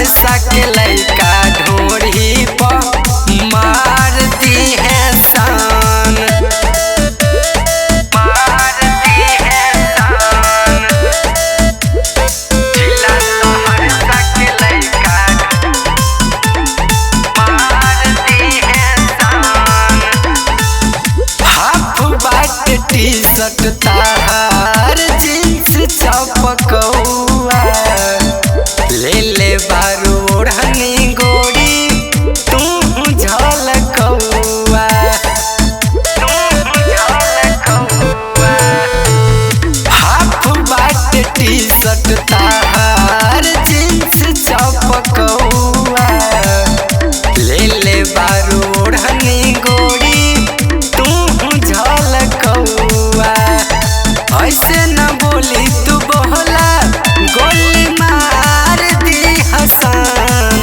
सहरसा के लइका ढोरी पर मार दी है सान, मार दी है सान। जिला सहरसा के लइका मार दी है सान। हाफ बाट टी शर्ट तार जींस चपकौआ, ले ले बारू ओढ़नी गोरी तू झलकौआ, तू झलकौआ। हाफ बाट टी शर्ट तार जींस चपकौआ, ले ले बारू ओढ़नी गोरी तू झलकौआ। ऐसे न बोली तू बोला गोली मार दी हसन।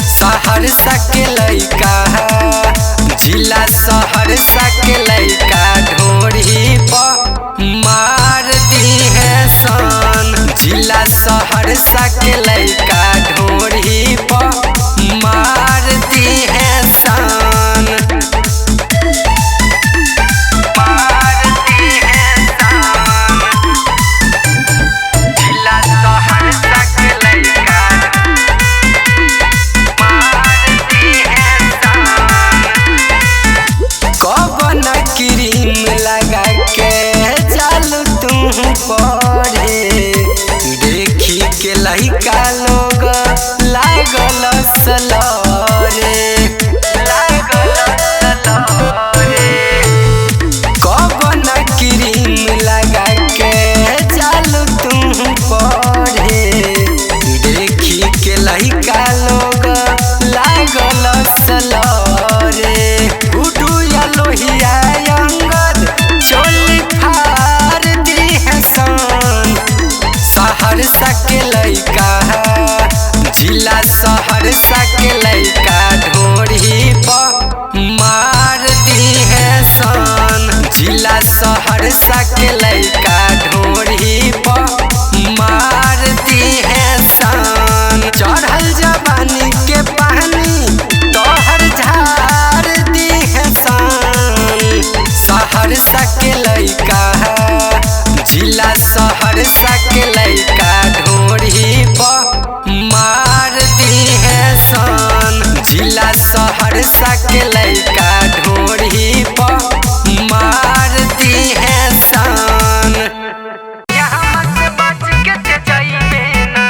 सहरसा के लइका जिला सहरसा के लइका ढोरी पर मार दी है सन। जिला सहरसा के लइका ढोरी पर मार दी है सन, मार दी है सन। जिला सहरसा के लइका मार दी है सन। कौन क्रीम लगा के चालू तू पढ़े, देखी के लइका लोग लागल सलरे, लागल सलरे। कौन क्रीम लगा के चालू तू पढ़े, देखी के लइका लोग लागल सलरे। उडू या लोहिया अंगद चोली फार दी है सन। सहरसा के लइका जिला सहरसा के लइका ढोरी पर मार दी है सन। जिला सहरसा के लइका ढोरी पर मार दी है सन। चढ़ल जवानी के पानी तोहर झार दी है सन। सहरसा के लइका जिला सहरसा के लइका ढोरी पर मार दी है सन। जिला सहरसा के लइका ढोरी पर मार दी है सन। यहाँ से बच के ते जाइबे ना,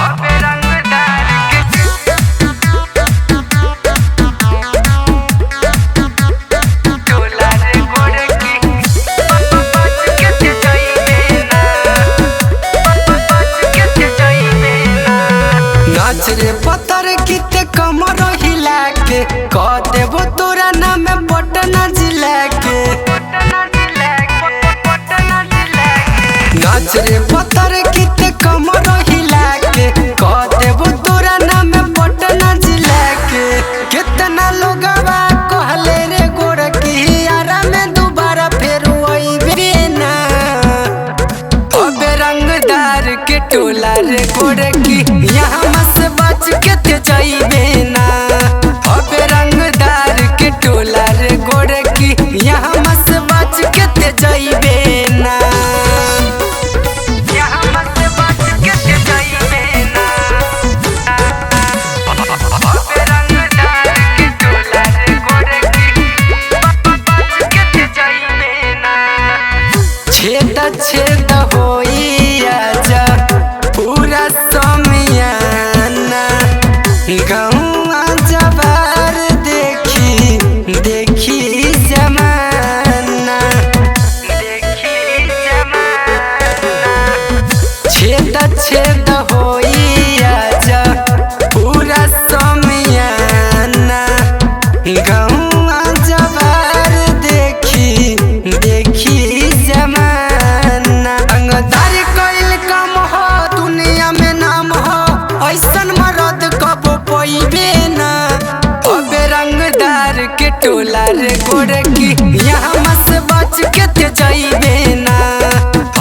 अबे रंगदार के टोला रे गोरकी बच के ते जाइबे ना, बच के ते जाइबे ना। नाच रे पत्थर किते कमर हिला के कह देबो तोरा नाम पटना जिला के। नाच रे पत्थर किते कमर हिला के कह देबो तोरा नाम पटना जिला के। कितना लोगवा कहले रे गोरकी यारा में दोबारा फेर आइबे ना, अबे रंगदार के टोला रे गोरकी यहाँ से बच के ते जाइबे ना। अबे रंगदार के टोला रे गोरकी यहाँ से बच के ते जाइबे ना, यहाँ से बच के ते जाइबे ना। अबे रंगदार के टोला रे गोरकी बच के ते जाइबे ना। छेद छेद होई आजा पूरा समियाना, गौआ जवार देखी देखी जमाना, देखी जमाना। छेद छेद होई आजा पूरा समियाना, गौआ जवार देखी देखी जमाना। अंगदारी कइल काम हो दुनिया में नाम हो, ऐसन मरद कबो पइबे ना। अबे रंगदार के टोला रे गोरकी यहाँ से बच के ते जाइबे ना।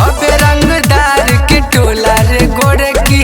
अबे रंगदार के टोला रे गोरकी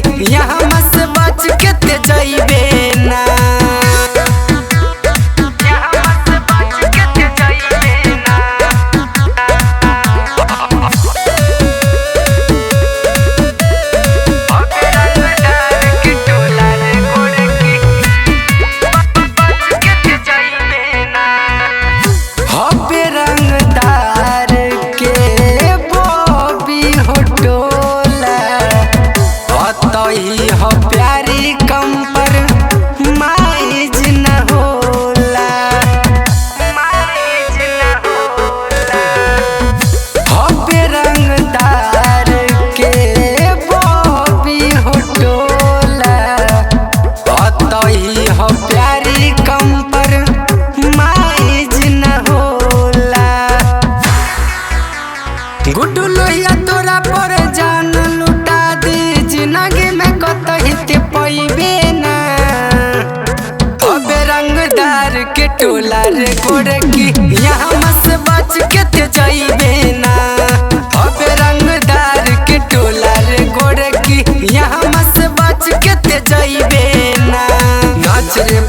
रे गोरकी यहाँ मस बच के ते जाइबे ना। अबे रंगदार के टोला रे गोरकी यहाँ मस बच के ते जाइबे ना। नाच रे